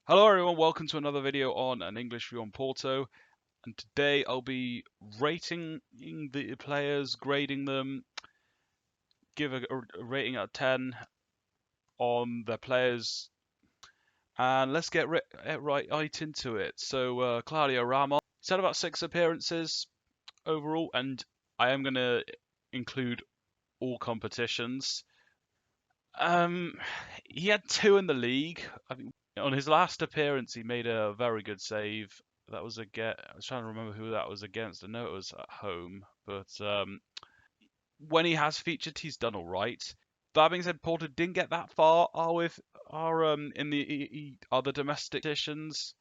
Hello everyone, welcome to another video on an English view on Porto, and today I'll be rating the players, grading them, give a rating out of 10 on their players, and let's get right into it. So Claudio Ramos, he's had about 6 appearances overall, and I am going to include all competitions. Um, he had 2 in the league. I mean, on his last appearance, he made a very good save. That was I was trying to remember who that was against. I know it was at home, but when he has featured, he's done all right. That being said, Porto didn't get that far with our in the other domestic competitions.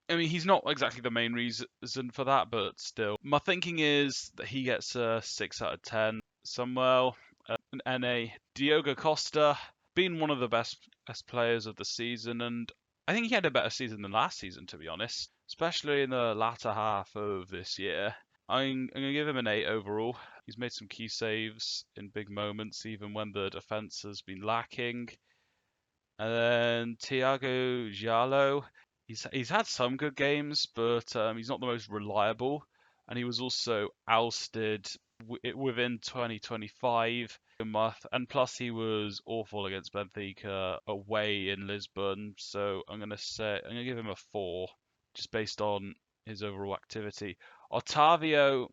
I mean, he's not exactly the main reason for that, but still, my thinking is that he gets a 6 out of 10. Samuel, an NA. Diogo Costa, been one of the best players of the season, and I think he had a better season than last season, to be honest, especially in the latter half of this year. I'm going to give him an 8 overall. He's made some key saves in big moments, even when the defence has been lacking. And then Thiago Giallo, he's had some good games, but he's not the most reliable. And he was also ousted within 2025 month, and plus he was awful against Benfica away in Lisbon. So I'm gonna give him a 4, just based on his overall activity. Otavio,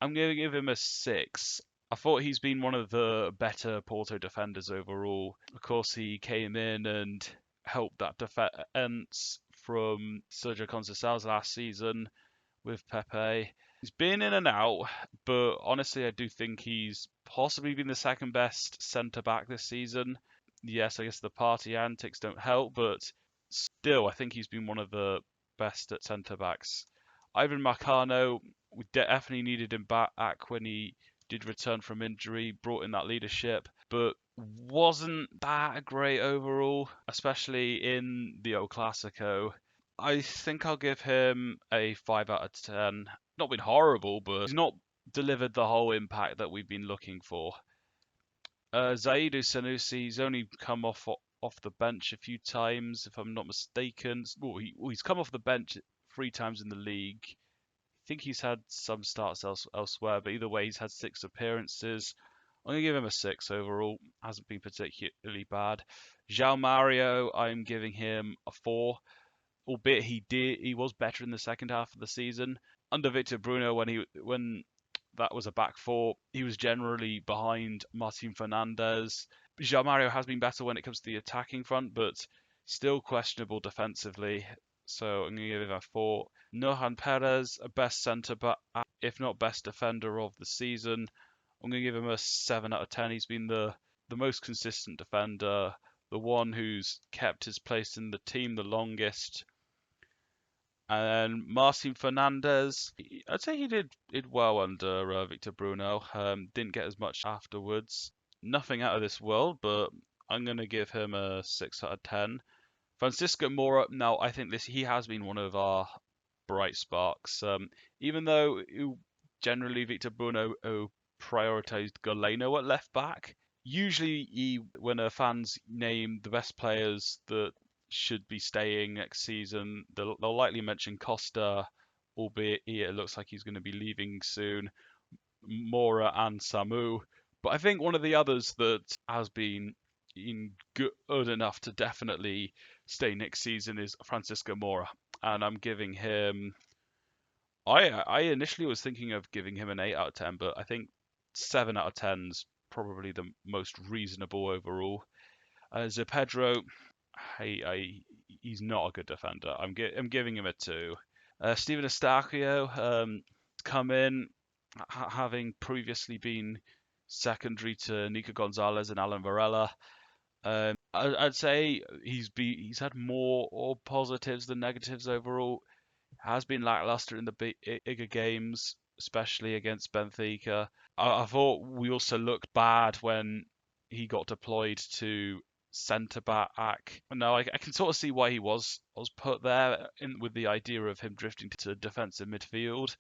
I'm going to give him a 6. I thought he's been one of the better Porto defenders overall. Of course, he came in and helped that defense from Sergio Conceição's last season with Pepe. He's been in and out, but honestly, I do think he's possibly been the second best centre back this season. Yes, I guess the party antics don't help, but still, I think he's been one of the best at centre backs. Ivan Marcano, we definitely needed him back when he did return from injury, brought in that leadership, but wasn't that great overall, especially in the El Clasico. I think I'll give him a 5 out of 10. Not been horrible, but he's not delivered the whole impact that we've been looking for. Zaidu Sanusi, he's only come off the bench a few times, if I'm not mistaken. Well, he's come off the bench 3 times in the league. I think he's had some starts elsewhere, but either way, he's had 6 appearances. I'm going to give him a 6 overall. Hasn't been particularly bad. João Mario, I'm giving him a 4. Albeit he was better in the second half of the season. Under Victor Bruno, when that was a back 4, he was generally behind Martin Fernandez. João Mario has been better when it comes to the attacking front, but still questionable defensively. So I'm going to give him a 4. Nohan Perez, a best centre back, if not best defender of the season. I'm going to give him a 7 out of 10. He's been the most consistent defender, the one who's kept his place in the team the longest. And Marcin Fernandez, I'd say he did well under Victor Bruno. Didn't get as much afterwards. Nothing out of this world, but I'm going to give him a 6 out of 10. Francisco Mora, now I think he has been one of our bright sparks. Even though generally Victor Bruno prioritized Galeno at left back, usually when fans name the best players that should be staying next season, they'll likely mention Costa, albeit it looks like he's going to be leaving soon, Mora and Samu. But I think one of the others that has been good enough to definitely stay next season is Francisco Mora, and I'm giving him. I initially was thinking of giving him an 8 out of 10, but I think 7 out of 10's probably the most reasonable overall. Pedro, he's not a good defender. I'm giving him a 2. Steven Eustáquio, come in having previously been secondary to Nico Gonzalez and Alan Varela. I'd say he's had more positives than negatives overall. Has been lackluster in the bigger games, especially against Benfica. I thought we also looked bad when he got deployed to centre back. No, I can sort of see why he was put there with the idea of him drifting to defensive midfield,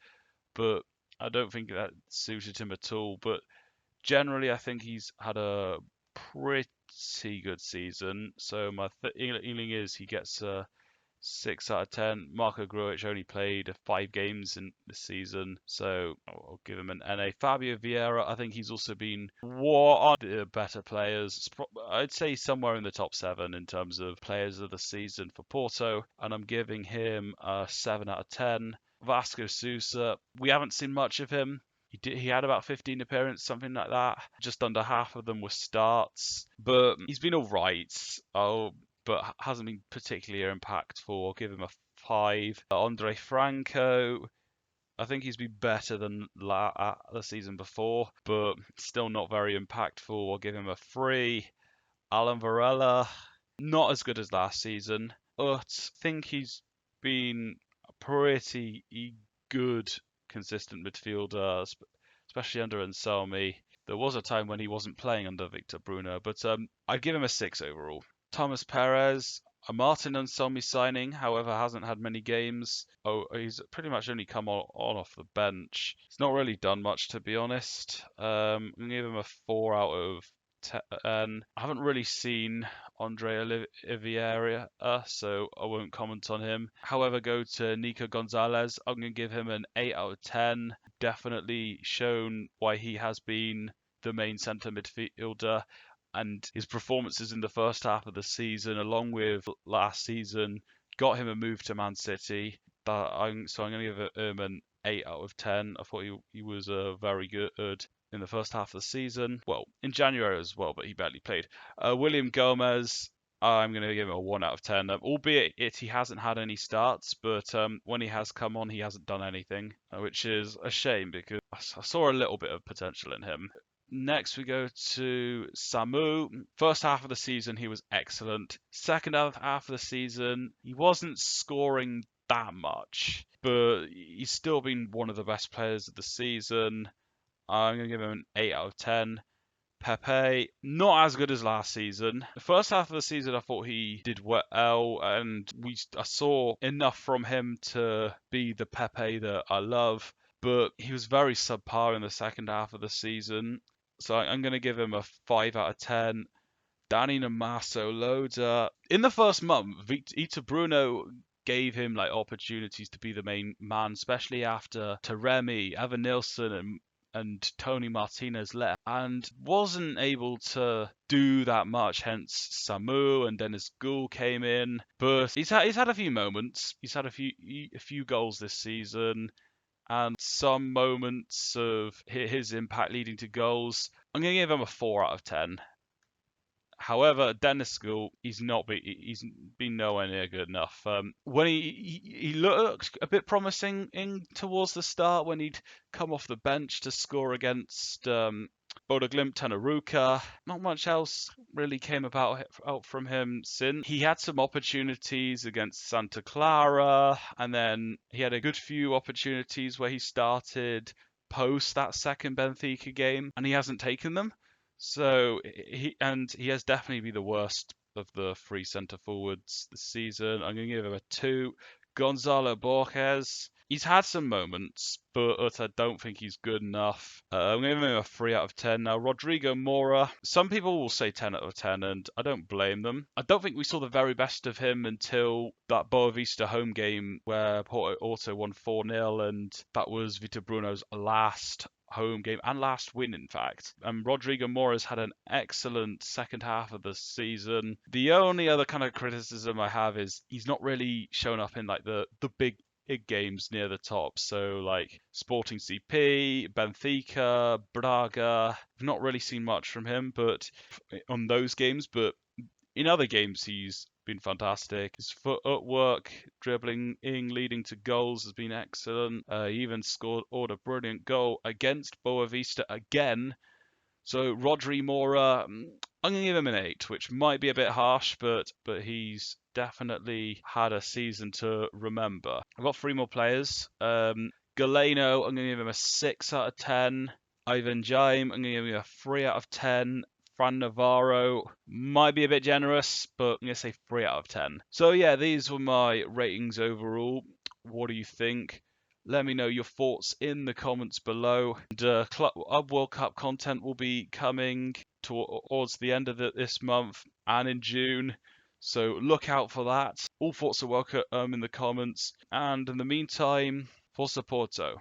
but I don't think that suited him at all. But generally, I think he's had a pretty good season. So my feeling is he gets a 6 out of 10. Marco Grujic only played 5 games in the season, so I'll give him an NA. Fabio Vieira, I think he's also been one of the better players. I'd say somewhere in the top 7 in terms of players of the season for Porto, and I'm giving him a 7 out of 10. Vasco Sousa, we haven't seen much of him. He had about 15 appearances, something like that. Just under half of them were starts, but he's been all right. But hasn't been particularly impactful. I'll give him a 5. Andre Franco, I think he's been better than the season before, but still not very impactful. I'll give him a 3. Alan Varela, not as good as last season, but I think he's been a pretty good, consistent midfielder, especially under Anselmi. There was a time when he wasn't playing under Victor Bruno, but I'd give him a 6 overall. Thomas Perez, a Martin Anselmi signing, however, hasn't had many games. He's pretty much only come on off the bench. He's not really done much, to be honest. I'm going to give him a 4 out of 10. I haven't really seen Andre Oliveira, so I won't comment on him. However, go to Nico Gonzalez. I'm going to give him an 8 out of 10. Definitely shown why he has been the main centre midfielder, and his performances in the first half of the season, along with last season, got him a move to Man City. So I'm going to give him an 8 out of 10. I thought he was very good in the first half of the season. Well, in January as well, but he barely played. William Gomez, I'm going to give him a 1 out of 10. Albeit he hasn't had any starts, but when he has come on, he hasn't done anything, which is a shame because I saw a little bit of potential in him. Next, we go to Samu. First half of the season, he was excellent. Second half of the season, he wasn't scoring that much, but he's still been one of the best players of the season. I'm going to give him an 8 out of 10. Pepe, not as good as last season. The first half of the season, I thought he did well, and I saw enough from him to be the Pepe that I love, but he was very subpar in the second half of the season. So I'm going to give him a 5 out of 10. Danny Namaso Loader. In the first month, Victor Bruno gave him like opportunities to be the main man, especially after Taremi, Evan Nilsson, and Tony Martinez left, and wasn't able to do that much. Hence, Samu and Dennis Gould came in, but he's had a few moments. He's had a few goals this season, and some moments of his impact leading to goals. I'm going to give him a 4 out of 10. However, Dennis Gould, he's been nowhere near good enough. When he looked a bit promising towards the start when he'd come off the bench to score against Bodo Glimt Teneruka. Not much else really came out from him since. He had some opportunities against Santa Clara, and then he had a good few opportunities where he started post that second Benfica game, and he hasn't taken them. So he has definitely been the worst of the 3 centre forwards this season. I'm going to give him a 2. Gonzalo Borges, he's had some moments, but I don't think he's good enough. I'm going to give him a 3 out of 10. Now, Rodrigo Mora, some people will say 10 out of 10, and I don't blame them. I don't think we saw the very best of him until that Boavista home game where Porto also won 4-0, and that was Vitor Bruno's last home game and last win, in fact. Rodrigo Mora's had an excellent second half of the season. The only other kind of criticism I have is he's not really shown up in like the big games near the top. So like Sporting CP, Benfica, Braga. I've not really seen much from him, but on those games, but in other games he's been fantastic. His footwork, dribbling, leading to goals has been excellent. He even scored a brilliant goal against Boavista again. So Rodri Mora, I'm going to give him an 8, which might be a bit harsh, but he's definitely had a season to remember. I've got 3 more players. Galeno, I'm going to give him a 6 out of 10. Ivan Jaime, I'm going to give him a 3 out of 10. Fran Navarro might be a bit generous, but I'm going to say 3 out of 10. So yeah, these were my ratings overall. What do you think? Let me know your thoughts in the comments below. And World Cup content will be coming towards the end of this month and in June. So look out for that. All thoughts are welcome in the comments. And in the meantime, Forza Porto.